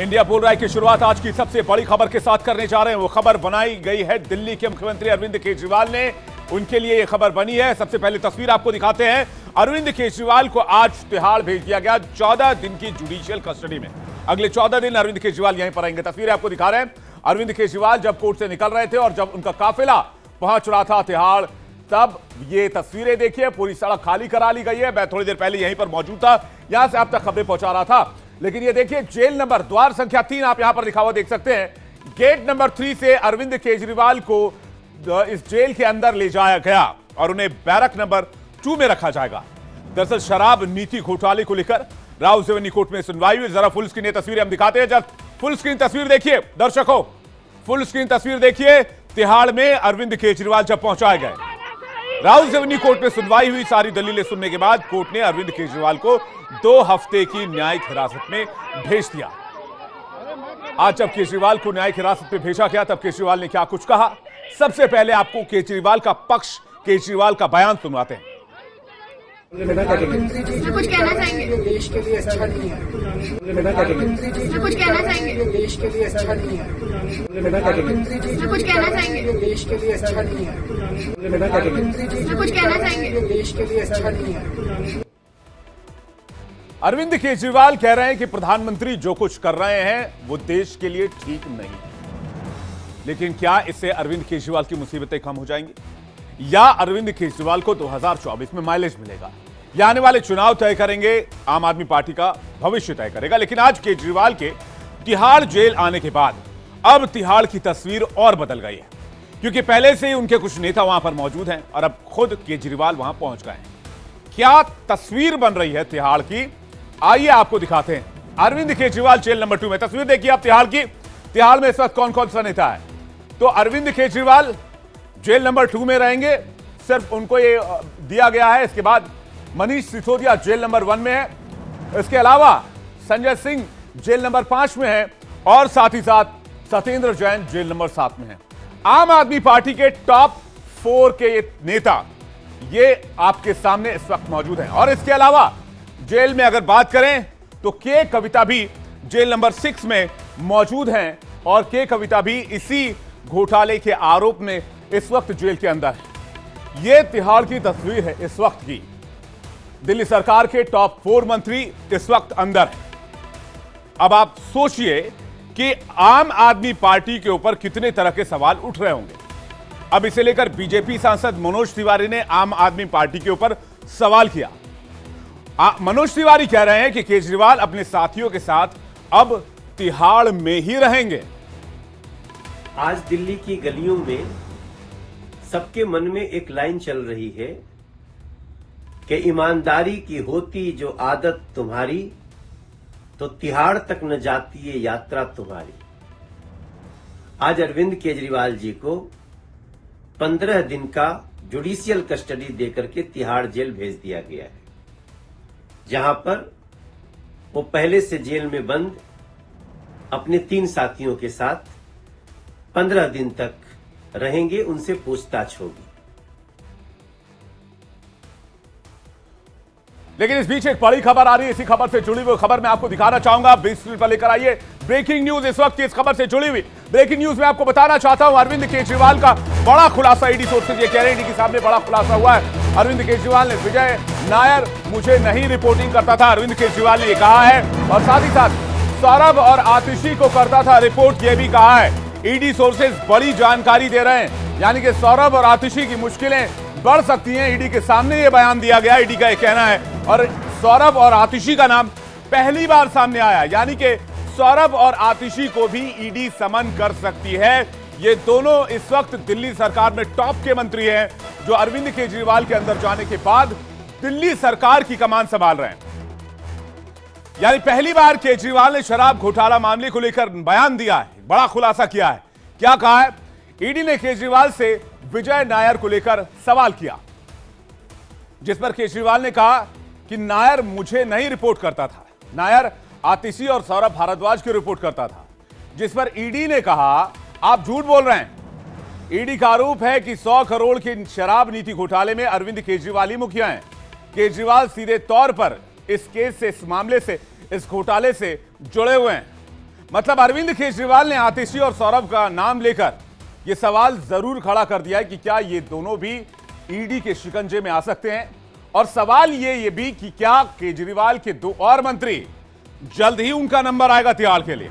India bull rally की शुरुआत आज की सबसे बड़ी खबर के साथ करने जा रहे हैं। वो खबर बनाई गई है दिल्ली के मुख्यमंत्री अरविंद केजरीवाल ने, उनके लिए यह खबर बनी है। सबसे पहले तस्वीर आपको दिखाते हैं। अरविंद केजरीवाल को आज तिहाड़ भेज दिया गया 14 दिन की जुडिशियल कस्टडी में। अगले 14 दिन अरविंद केजरीवाल यहीं पर आएंगे। तस्वीर आपको दिखा रहे हैं। अरविंद केजरीवाल जब कोर्ट से निकल रहे थे और जब उनका काफिला पहुंच रहा था तिहाड़, तब ये तस्वीरें देखिए। पूरी सड़क खाली करा ली गई है। मैं थोड़ी देर पहले यहीं पर मौजूद था, यहां से आप तक खबरें पहुंचा रहा था। लेकिन ये देखिए, जेल नंबर द्वार संख्या 3 आप यहां पर लिखा हुआ देख सकते हैं। गेट नंबर 3 से अरविंद केजरीवाल को इस जेल के अंदर ले जाया गया और उन्हें बैरक नंबर 2 में रखा जाएगा। दरअसल शराब नीति घोटाले को लेकर राउस रेवेन्यू कोर्ट में सुनवाई हुई। जरा फुल स्क्रीन तस्वीरें हम दिखाते हैं। जब फुल स्क्रीन तस्वीर देखिए दर्शकों, फुल स्क्रीन तस्वीर देखिए। तिहाड़ में अरविंद केजरीवाल जब पहुंचाए गए, राउस रेवेन्यू कोर्ट में सुनवाई हुई। सारी दलीलें सुनने के बाद कोर्ट ने अरविंद केजरीवाल को 2 हफ्ते की न्यायिक हिरासत में भेज दिया। आज जब केजरीवाल को न्यायिक हिरासत में भेजा गया, तब केजरीवाल ने क्या कुछ कहा, सबसे पहले आपको केजरीवाल का पक्ष, केजरीवाल का बयान सुनवाते हैं। कुछ कहना चाहेंगे? देश के लिए अच्छा नहीं है। कुछ कहना चाहेंगे? देश के लिए अच्छा नहीं है। कुछ कहना चाहेंगे? देश के लिए अच्छा नहीं है। कुछ कहना चाहेंगे? देश के लिए अच्छा नहीं है। अरविंद केजरीवाल कह रहे हैं कि प्रधानमंत्री जो कुछ कर रहे हैं वो देश के लिए ठीक नहीं। लेकिन क्या इससे अरविंद केजरीवाल की मुसीबतें कम हो जाएंगी, या अरविंद केजरीवाल को 2024 में माइलेज मिलेगा? या आने वाले चुनाव तय करेंगे, आम आदमी पार्टी का भविष्य तय करेगा। लेकिन आज केजरीवाल के तिहाड़ जेल आने के बाद अब तिहाड़ की तस्वीर और बदल गई है, क्योंकि पहले से ही उनके कुछ नेता वहां पर मौजूद हैं और अब खुद केजरीवाल वहां पहुंच गए हैं। क्या तस्वीर बन रही है तिहाड़ की, आइए आपको दिखाते हैं। अरविंद केजरीवाल जेल नंबर 2 में, तस्वीर देखिए आप तिहाड़ की। तिहाड़ में इस वक्त कौन कौन सा नेता है? तो अरविंद केजरीवाल जेल नंबर 2 में रहेंगे, सिर्फ उनको ये दिया गया है। इसके बाद मनीष सिसोदिया जेल नंबर 1 में है। इसके अलावा संजय सिंह जेल नंबर 5 में है और साथ ही साथ सत्येंद्र जैन जेल नंबर 7 में है। आम आदमी पार्टी के टॉप 4 के ये नेता ये आपके सामने इस वक्त मौजूद हैं। और इसके अलावा जेल में अगर बात करें तो के कविता भी जेल नंबर 6 में मौजूद हैं और के कविता भी इसी घोटाले के आरोप में इस वक्त जेल के अंदर है। यह तिहाड़ की तस्वीर है इस वक्त की। दिल्ली सरकार के टॉप 4 मंत्री इस वक्त अंदर है। अब आप सोचिए कि आम आदमी पार्टी के ऊपर कितने तरह के सवाल उठ रहे होंगे। अब इसे लेकर बीजेपी सांसद मनोज तिवारी ने आम आदमी पार्टी के ऊपर सवाल किया। मनोज तिवारी कह रहे हैं कि केजरीवाल अपने साथियों के साथ अब तिहाड़ में ही रहेंगे। आज दिल्ली की गलियों में सबके मन में एक लाइन चल रही है कि ईमानदारी की होती जो आदत तुम्हारी, तो तिहाड़ तक न जाती ये यात्रा तुम्हारी। आज अरविंद केजरीवाल जी को 15 दिन का जुडिशियल कस्टडी देकर के तिहाड़ जेल भेज दिया गया है, जहां पर वो पहले से जेल में बंद अपने 3 साथियों के साथ 15 दिन तक रहेंगे, उनसे पूछताछ होगी। लेकिन इस बीच एक बड़ी खबर आ रही है। इसी खबर से जुड़ी हुई खबर मैं आपको दिखाना चाहूंगा। 20 मिनट पर लेकर आइए ब्रेकिंग न्यूज इस वक्त की इस खबर से जुड़ी हुई। ब्रेकिंग न्यूज में आपको बताना चाहता हूं, अरविंद केजरीवाल का बड़ा खुलासा। ईडी सोर्सेज ये कह रहे हैं, ईडी के सामने बड़ा खुलासा हुआ है। अरविंद केजरीवाल ने, विजय नायर मुझे नहीं रिपोर्टिंग करता था, अरविंद केजरीवाल ने यह कहा है। और साथ ही साथ सौरभ और आतिशी को करता था रिपोर्ट, यह भी कहा है। ईडी सोर्सेज बड़ी जानकारी दे रहे हैं, यानी कि सौरभ और आतिशी की मुश्किलें बढ़ सकती हैं। ईडी के सामने यह बयान दिया गया, ईडी का यह कहना है। और सौरभ और आतिशी का नाम पहली बार सामने आया, यानी कि सौरभ और आतिशी को भी ईडी समन कर सकती है। ये दोनों इस वक्त दिल्ली सरकार में टॉप के मंत्री हैं, जो अरविंद केजरीवाल के अंदर जाने के बाद दिल्ली सरकार की कमान संभाल रहे हैं। यानी पहली बार केजरीवाल ने शराब घोटाला मामले को लेकर बयान दिया है, बड़ा खुलासा किया है। क्या कहा है? ईडी ने केजरीवाल से विजय नायर को लेकर सवाल किया, जिस पर केजरीवाल ने कहा कि नायर मुझे नहीं रिपोर्ट करता था, नायर आतिशी और सौरभ भारद्वाज की रिपोर्ट करता था। जिस पर ईडी ने कहा आप झूठ बोल रहे हैं। ईडी का आरोप है कि 100 करोड़ की शराब नीति घोटाले में अरविंद केजरीवाल ही मुखिया हैं। केजरीवाल सीधे तौर पर इस केस से, इस मामले से, इस घोटाले से जुड़े हुए हैं। मतलब अरविंद केजरीवाल ने आतिशी और सौरभ का नाम लेकर यह सवाल जरूर खड़ा कर दिया है कि क्या ये दोनों भी ईडी के शिकंजे में आ सकते हैं। और सवाल ये भी कि क्या केजरीवाल के दो और मंत्री, जल्द ही उनका नंबर आएगा तिहाड़ के लिए।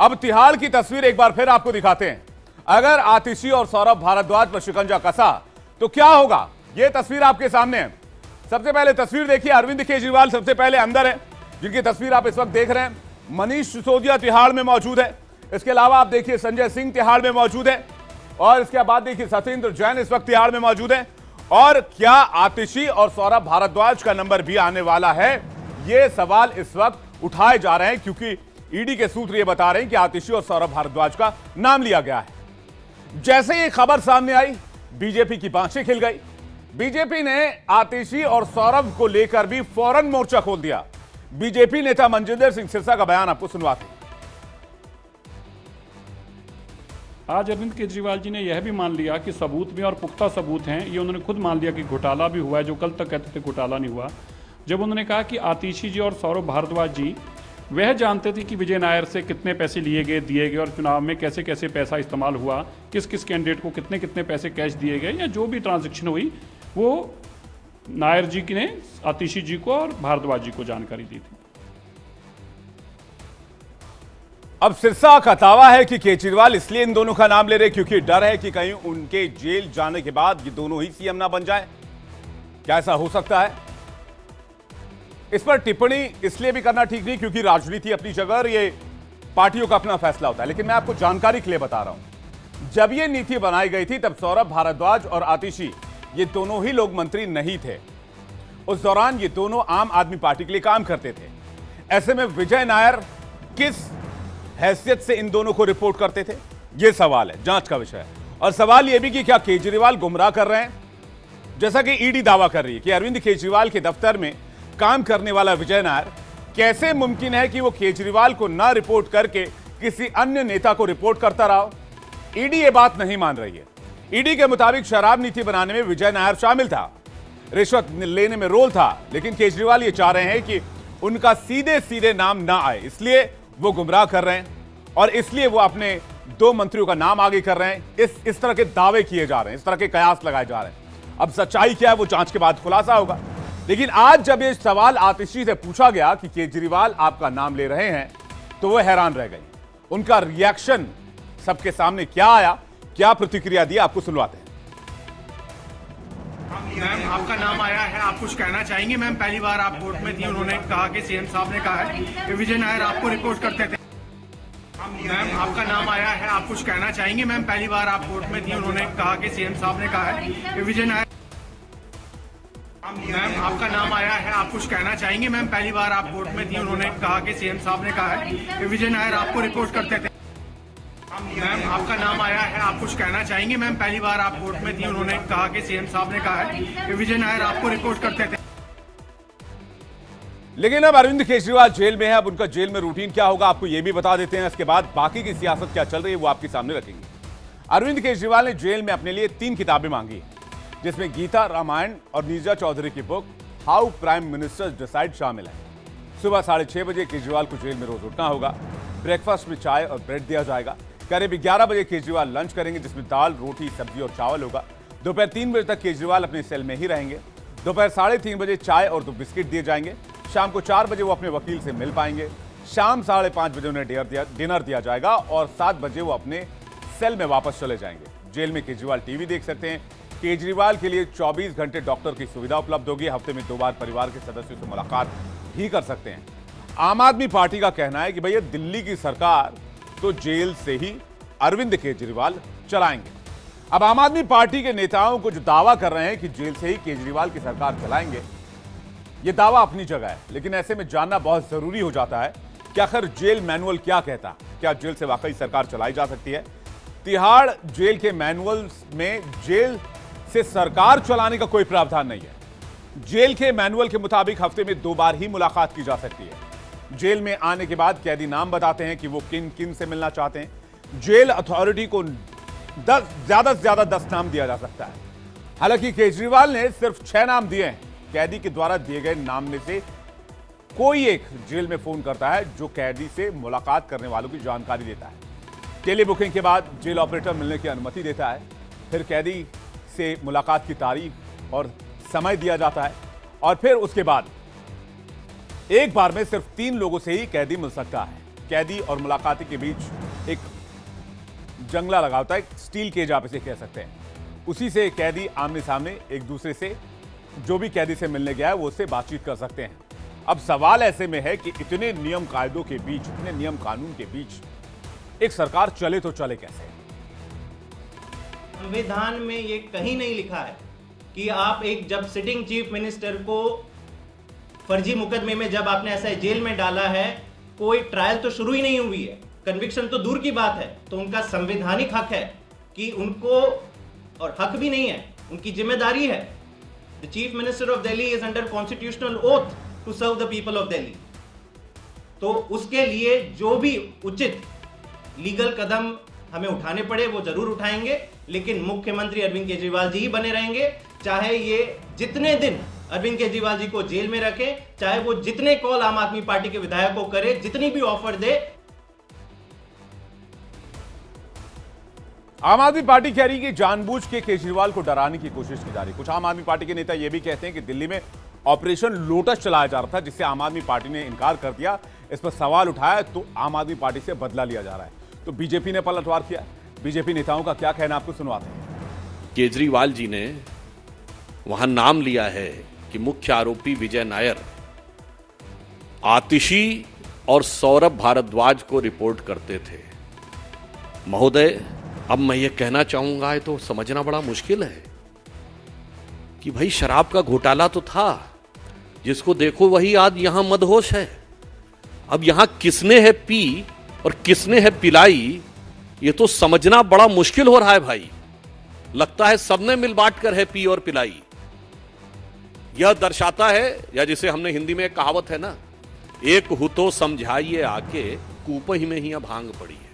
अब तिहाड़ की तस्वीर एक बार फिर आपको दिखाते हैं। अगर आतिशी और सौरभ भारद्वाज पर शिकंजा कसा तो क्या होगा, यह तस्वीर आपके सामने है। सबसे पहले तस्वीर देखिए, अरविंद केजरीवाल सबसे पहले अंदर है, जिनकी तस्वीर आप इस वक्त देख रहे हैं। मनीष सिसोदिया तिहाड़ में मौजूद है। इसके अलावा आप देखिए संजय सिंह तिहाड़ में मौजूद है, और इसके बाद देखिए सत्येंद्र जैन इस वक्त तिहाड़ में मौजूद है। और क्या आतिशी और सौरभ भारद्वाज का नंबर भी आने वाला है, ये सवाल इस वक्त उठाए जा रहे हैं, क्योंकि ईडी के सूत्र ये बता रहे हैं कि आतिशी और सौरभ भारद्वाज का नाम लिया गया है। जैसे ये खबर सामने आई, बीजेपी की बांछें खिल गई। बीजेपी ने आतिशी और सौरभ को लेकर भी फौरन मोर्चा खोल दिया। बीजेपी नेता मनजिंदर सिंह सिरसा का बयान आपको सुनवाते हैं। आज अरविंद केजरीवाल जी ने यह भी मान लिया कि सबूत भी और पुख्ता सबूत हैं। ये उन्होंने खुद मान लिया कि घोटाला भी हुआ है, जो कल तक कहते थे घोटाला नहीं हुआ। जब उन्होंने कहा कि आतिशी जी और सौरभ भारद्वाज जी वह जानते थे कि विजय नायर से कितने पैसे लिए गए, दिए गए, और चुनाव में कैसे कैसे पैसा इस्तेमाल हुआ, किस किस कैंडिडेट को कितने कितने पैसे कैश दिए गए, या जो भी ट्रांजैक्शन हुई वो नायर जी ने आतिशी जी को और भारद्वाज जी को जानकारी दी थी। अब सिरसा का दावा है कि केजरीवाल इसलिए इन दोनों का नाम ले रहे क्योंकि डर है कि कहीं उनके जेल जाने के बाद ये दोनों ही सीएम ना बन जाए। क्या ऐसा हो सकता है? इस पर टिप्पणी इसलिए भी करना ठीक नहीं क्योंकि राजनीति अपनी जगह और ये पार्टियों का अपना फैसला होता है। लेकिन मैं आपको जानकारी के लिए बता रहा हूं, जब ये नीति बनाई गई थी तब सौरभ भारद्वाज और आतिशी ये दोनों ही लोग मंत्री नहीं थे। उस दौरान ये दोनों आम आदमी पार्टी के लिए काम करते थे। ऐसे में विजय नायर किस हैसियत से इन दोनों को रिपोर्ट करते थे, यह सवाल है, जांच का विषय है। और सवाल यह भी कि क्या केजरीवाल गुमराह कर रहे हैं, जैसा कि ईडी दावा कर रही है कि अरविंद केजरीवाल के दफ्तर में काम करने वाला विजय नायर कैसे मुमकिन है कि वो केजरीवाल को ना रिपोर्ट करके किसी अन्य नेता को रिपोर्ट करता रहा हो। ईडी ये बात नहीं मान रही है। ईडी के मुताबिक शराब नीति बनाने में विजय नायर शामिल था, रिश्वत लेने में रोल था, लेकिन केजरीवाल ये चाह रहे हैं कि उनका सीधे सीधे नाम ना आए, इसलिए वो गुमराह कर रहे हैं और इसलिए वो अपने दो मंत्रियों का नाम आगे कर रहे हैं। इस तरह के दावे किए जा रहे हैं, इस तरह के कयास लगाए जा रहे हैं। अब सच्चाई क्या है वो जांच के बाद खुलासा होगा। लेकिन आज जब ये सवाल आतिशी से पूछा गया कि केजरीवाल आपका नाम ले रहे हैं, तो वो हैरान रह गई। उनका रिएक्शन सबके सामने क्या आया, क्या प्रतिक्रिया दी, आपको सुनवाते हैं। मैम, आपका नाम आया है, आप कुछ कहना चाहेंगे? मैम, पहली बार आप कोर्ट में थी, उन्होंने कहा कि सीएम साहब ने कहा है कि विजय नायर आपको रिपोर्ट करते थे। मैम, आपका नाम आया है, आप कुछ कहना चाहेंगे? मैम, पहली बार आप कोर्ट में थी, उन्होंने कहा कि सीएम साहब ने कहा है कि विजय नायर। मैम, आपका नाम आया है, आप कुछ कहना चाहेंगे? मैम, पहली बार आप कोर्ट में थी, उन्होंने कहा कि सीएम साहब ने कहा है कि विजय नायर आपको रिपोर्ट करते थे। मैम, आपका नाम आया है, आप कुछ कहना चाहेंगे? मैम, पहली बार आप कोर्ट में थी, उन्होंने कहा कि सीएम साहब ने कहा है कि विजय नायर आपको रिपोर्ट करते थे। लेकिन अब अरविंद केजरीवाल जेल में है, अब उनका जेल में रूटीन क्या होगा आपको यह भी बता देते हैं। इसके बाद बाकी की सियासत क्या चल रही है वो आपके सामने रखेंगे। अरविंद केजरीवाल ने जेल में अपने लिए 3 किताबें मांगी, जिसमें गीता, रामायण और नीरजा चौधरी की book how prime ministers decide शामिल है। सुबह 6:30 बजे केजरीवाल को जेल में रोज उठना होगा। ब्रेकफास्ट में चाय और ब्रेड दिया जाएगा। करीब 11 बजे केजरीवाल लंच करेंगे, जिसमें दाल, रोटी, सब्जी और चावल होगा। दोपहर 3 बजे तक केजरीवाल अपने सेल में ही रहेंगे। दोपहर 3:30 बजे चाय और 2 बिस्किट दिए जाएंगे। शाम को 4 बजे वो अपने वकील से मिल पाएंगे। शाम 5:30 बजे उन्हें डिनर दिया जाएगा और 7 बजे वो अपने सेल में वापस चले जाएंगे। जेल में केजरीवाल टीवी देख सकते हैं। केजरीवाल के लिए 24 घंटे डॉक्टर की सुविधा उपलब्ध होगी। हफ्ते में 2 बार परिवार के सदस्यों से मुलाकात भी कर सकते हैं। आम आदमी पार्टी का कहना है कि भैया दिल्ली की सरकार तो जेल से ही अरविंद केजरीवाल चलाएंगे। अब आम आदमी पार्टी के नेताओं को जो दावा कर रहे हैं कि जेल से ही केजरीवाल की सरकार चलाएंगे, यह दावा अपनी जगह है, लेकिन ऐसे में जानना बहुत जरूरी हो जाता है कि आखिर जेल मैनुअल क्या कहता, क्या जेल से वाकई सरकार चलाई जा सकती है। तिहाड़ जेल के मैनुअल में जेल से सरकार चलाने का कोई प्रावधान नहीं है। जेल के मैनुअल के मुताबिक हफ्ते में 2 बार ही मुलाकात की जा सकती है। जेल में आने के बाद कैदी नाम बताते हैं कि वो किन किन से मिलना चाहते हैं। जेल अथॉरिटी को ज्यादा से ज्यादा 10 नाम दिया जा सकता है। हालांकि केजरीवाल ने सिर्फ 6 नाम दिए हैं। कैदी के द्वारा दिए गए नाम में से कोई एक जेल में फोन करता है जो कैदी से मुलाकात करने वालों की जानकारी देता है। टेली बुकिंग के बाद जेल ऑपरेटर मिलने की अनुमति देता है। फिर कैदी से मुलाकात की तारीख और समय दिया जाता है और फिर उसके बाद एक बार में सिर्फ 3 लोगों से ही कैदी मिल सकता है। कैदी और मुलाकाती के बीच एक जंगला लगा होता है, स्टील केज आप इसे कह सकते हैं। उसी से कैदी आमने सामने एक दूसरे से, जो भी कैदी से मिलने गया है वो उससे बातचीत कर सकते हैं। अब सवाल ऐसे में है कि इतने नियम कायदों के बीच, इतने नियम कानून के बीच एक सरकार चले तो चले कैसे? संविधान में ये कहीं नहीं लिखा है कि आप एक जब सिटिंग चीफ मिनिस्टर को फर्जी मुकदमे में जब आपने ऐसा जेल में डाला है, कोई ट्रायल तो शुरू ही नहीं हुई है, कन्विक्शन तो दूर की बात है, तो उनका संवैधानिक हक है कि उनको, और हक भी नहीं है, उनकी जिम्मेदारी है। The chief minister of Delhi is under constitutional oath to serve the people of Delhi. तो उसके लिए जो भी उचित लीगल कदम हमें उठाने पड़े वो जरूर उठाएंगे, लेकिन मुख्यमंत्री अरविंद केजरीवाल जी ही बने रहेंगे। चाहे ये जितने दिन अरविंद केजरीवाल जी को जेल में रखें, चाहे वो जितने कॉल आम आदमी पार्टी के विधायकों को करे, जितनी भी ऑफर दे। आम आदमी पार्टी कह रही है कि जानबूझ के केजरीवाल को डराने की कोशिश की जा रही है। कुछ आम आदमी पार्टी के नेता यह भी कहते हैं कि दिल्ली में ऑपरेशन लोटस चलाया जा रहा था, जिससे आम आदमी पार्टी ने इनकार कर दिया। इस पर सवाल उठाया तो आम आदमी पार्टी से बदला लिया जा रहा है। तो बीजेपी ने पलटवार किया। बीजेपी नेताओं का क्या कहना, आपको सुनवाते हैं। केजरीवाल जी ने वहां नाम लिया है कि मुख्य आरोपी विजय नायर आतिशी और सौरभ भारद्वाज को रिपोर्ट करते थे। महोदय, अब मैं ये कहना चाहूंगा, ये तो समझना बड़ा मुश्किल है कि भाई शराब का घोटाला तो था, जिसको देखो वही आज यहां मदहोश है। अब यहां किसने है पी और किसने है पिलाई, ये तो समझना बड़ा मुश्किल हो रहा है भाई। लगता है सबने मिल बांट कर है पी और पिलाई। यह दर्शाता है, या जिसे हमने हिंदी में एक कहावत है ना, एक हु तो समझाइए आके, कूप ही में ही भांग पड़ी है।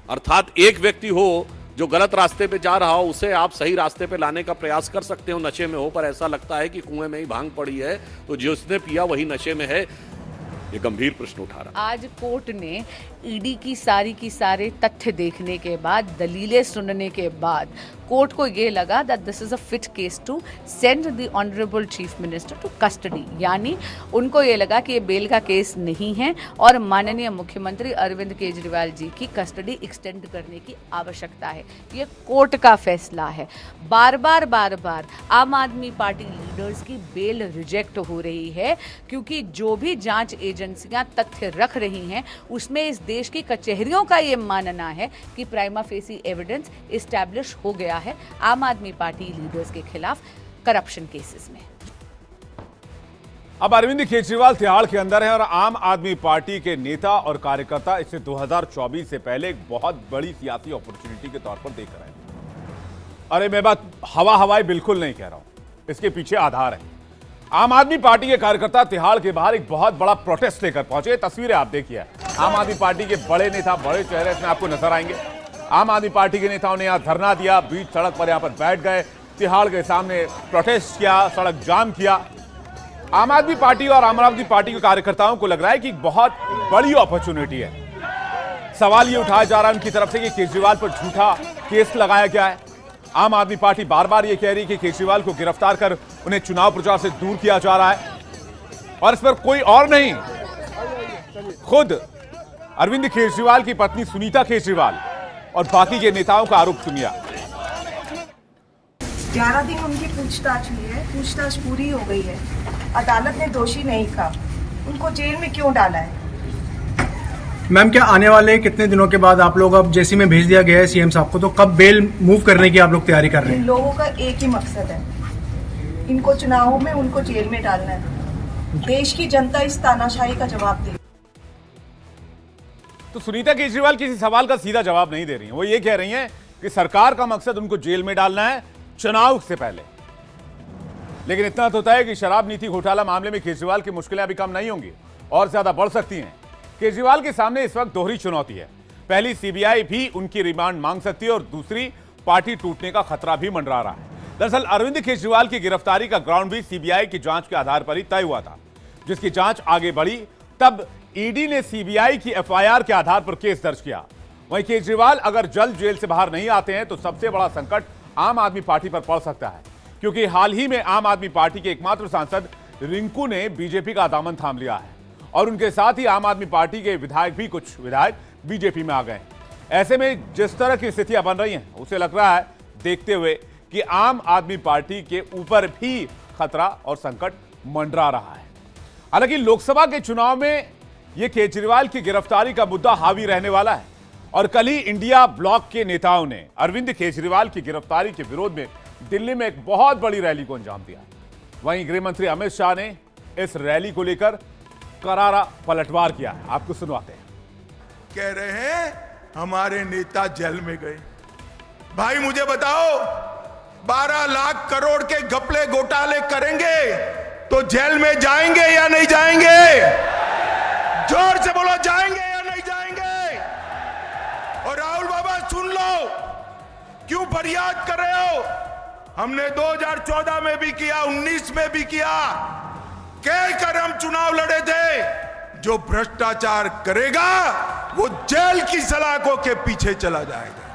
अर्थात एक व्यक्ति हो जो गलत रास्ते पे जा रहा हो, उसे आप सही रास्ते पे लाने का प्रयास कर सकते हो, नशे में हो, पर ऐसा लगता है कि कुएं में ही भांग पड़ी है, तो जिसने पिया वही नशे में है। ये गंभीर प्रश्न उठा रहा। आज कोर्ट ने ईडी की सारे तथ्य देखने के बाद, दलीलें सुनने के बाद कोर्ट को ये लगा that this is a fit case to send the honourable chief minister to custody. यानी उनको ये लगा कि ये बेल का केस नहीं है और माननीय मुख्यमंत्री अरविंद केजरीवाल जी की कस्टडी एक्सटेंड करने की आवश्यकता है। ये कोर्ट का फैसला है। बार बार आम आदमी पार्टी लीडर्स की बेल रिजेक्ट हो रही है, क्योंकि जो भी जांच एजेंसियां तथ्य रख रही हैं उसमें इस देश की कचहरियों का ये मानना है कि प्राइमा फेसी एविडेंस इस्टेब्लिश हो गया है आम आदमी पार्टी लीडर्स के खिलाफ करप्शन केसेस में। अब अरविंद केजरीवाल तिहाड़ के अंदर है और आम आदमी पार्टी के नेता और कार्यकर्ता इसे 2024 से पहले एक बहुत बड़ी सियासी अपॉर्चुनिटी के तौर पर देख रहे हैं। अरे मैं बात हवाई बिल्कुल नहीं कह रहा हूं, इसके पीछे आधार है। आम आदमी पार्टी के कार्यकर्ता तिहाड़ के बाहर एक बहुत बड़ा प्रोटेस्ट लेकर पहुंचे। तस्वीरें आप देखिए, आम आदमी पार्टी के बड़े नेता, बड़े चेहरे इसमें आपको नजर आएंगे। आम आदमी पार्टी के नेताओं ने यहां धरना दिया, बीच सड़क पर यहां पर बैठ गए, तिहाड़ के सामने प्रोटेस्ट किया, सड़क जाम किया। आम आदमी पार्टी और आम आदमी पार्टी के कार्यकर्ताओं को लग रहा है कि बहुत बड़ी अपॉर्चुनिटी है। सवाल ये उठाया जा रहा है उनकी तरफ से कि केजरीवाल पर झूठा केस लगाया गया है। आम आदमी पार्टी बार बार ये कह रही है कि केजरीवाल को गिरफ्तार कर उन्हें चुनाव प्रचार से दूर किया जा रहा है, और इस पर कोई और नहीं, खुद अरविंद केजरीवाल की पत्नी सुनीता केजरीवाल और बाकी के नेताओं का आरोप सुनिए। 11 दिन उनकी पूछताछ हुई है, पूछताछ पूरी हो गई है, अदालत ने दोषी नहीं कहा, उनको जेल में क्यों डाला है? मैम, क्या आने वाले कितने दिनों के बाद आप लोग, अब जेसी में भेज दिया गया है सीएम साहब को, तो कब बेल मूव करने की आप लोग तैयारी कर रहे हैं? इन लोगों का एक ही मकसद है, इनको चुनावों में उनको जेल में डालना है। देश की जनता इस तानाशाही का जवाब दे। तो सुनीता केजरीवाल किसी सवाल का सीधा जवाब नहीं दे रही हैं। वो ये कह रही हैं कि सरकार का मकसद उनको जेल में डालना है चुनाव से पहले। लेकिन इतना तो होता है कि शराब नीति घोटाला मामले में केजरीवाल की मुश्किलें अभी कम नहीं होंगी, और ज्यादा बढ़ सकती हैं। केजरीवाल के सामने इस वक्त दोहरी चुनौती है। पहली, सीबीआई भी उनकी रिमांड मांग सकती है, और दूसरी, पार्टी टूटने का खतरा भी मंडरा रहा है। दरअसल अरविंद केजरीवाल की गिरफ्तारी का ग्राउंड भी सीबीआई की जांच के आधार पर ही तय हुआ था। जिसकी जांच आगे बढ़ी तब ईडी ने सीबीआई की एफआईआर के आधार पर केस दर्ज किया। वहीं केजरीवाल अगर जल्द जेल से बाहर नहीं आते हैं तो सबसे बड़ा संकट आम आदमी पार्टी पर पड़ सकता है, क्योंकि हाल ही में आम आदमी पार्टी के एकमात्र सांसद रिंकू ने बीजेपी का दामन थाम लिया है और उनके साथ ही आम आदमी पार्टी के विधायक भी कुछ विधायक बीजेपी में आ गए। ऐसे में जिस तरह की स्थितियां बन रही हैं उसे लग रहा है देखते हुए कि आम आदमी पार्टी के ऊपर भी खतरा और संकट मंडरा रहा है। हालांकि लोकसभा के चुनाव में यह केजरीवाल की गिरफ्तारी का मुद्दा हावी रहने वाला है और कल ही इंडिया ब्लॉक के नेताओं ने अरविंद केजरीवाल की गिरफ्तारी के विरोध में दिल्ली में एक बहुत बड़ी रैली को अंजाम दिया। वहीं गृह मंत्री अमित शाह ने इस रैली को लेकर करारा पलटवार किया है। आपको सुनवाते हैं। कह रहे हैं हमारे नेता जेल में गए। भाई मुझे बताओ, 12 लाख करोड़ के घपले घोटाले करेंगे तो जेल में जाएंगे या नहीं जाएंगे? जोर से बोलो, जाएंगे या नहीं जाएंगे? और राहुल बाबा सुन लो, क्यों फरियाद कर रहे हो? हमने 2014 में भी किया, 19 में भी किया, कहकर हम चुनाव लड़े थे। जो भ्रष्टाचार करेगा वो जेल की सलाखों के पीछे चला जाएगा।